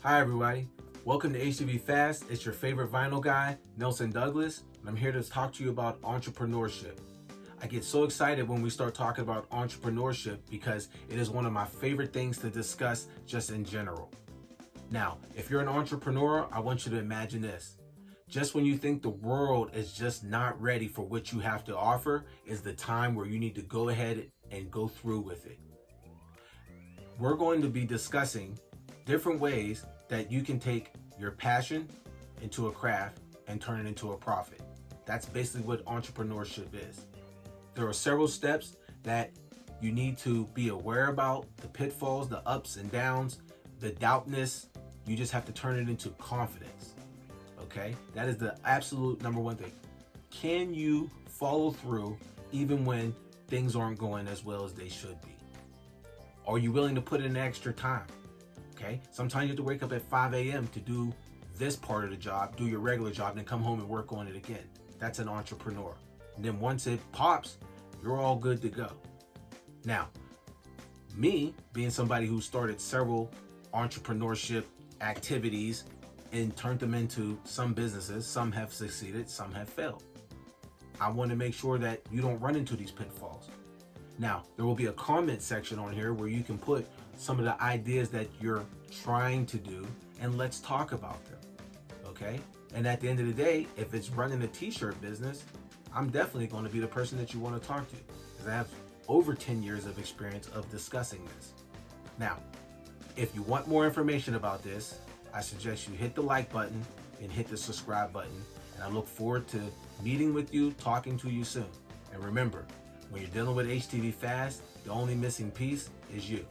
Hi everybody, welcome to HTVFAST. It's your favorite vinyl guy, Nelson Douglas, and I'm here to talk to you about entrepreneurship. I get so excited when we start talking about entrepreneurship because it is one of my favorite things to discuss just in general. Now, if you're an entrepreneur, I want you to imagine this. Just when you think the world is just not ready for what you have to offer is the time where you need to go ahead and go through with it. We're going to be discussing different ways that you can take your passion into a craft and turn it into a profit. That's basically what entrepreneurship is. There are several steps that you need to be aware about, the pitfalls, the ups and downs, the doubtness. You just have to turn it into confidence. Okay? That is the absolute number one thing. Can you follow through even when things aren't going as well as they should be? Are you willing to put in extra time? Okay? Sometimes you have to wake up at 5 a.m. to do this part of the job, do your regular job, and then come home and work on it again. That's an entrepreneur. And then once it pops, you're all good to go. Now, me being somebody who started several entrepreneurship activities and turned them into some businesses, some have succeeded, some have failed. I want to make sure that you don't run into these pitfalls. Now, there will be a comment section on here where you can put some of the ideas that you're trying to do and let's talk about them, okay? And at the end of the day, if it's running a t-shirt business, I'm definitely going to be the person that you want to talk to because I have over 10 years of experience of discussing this. Now, if you want more information about this, I suggest you hit the like button and hit the subscribe button. And I look forward to meeting with you, talking to you soon. And remember, when you're dealing with HTV Fast, the only missing piece is you.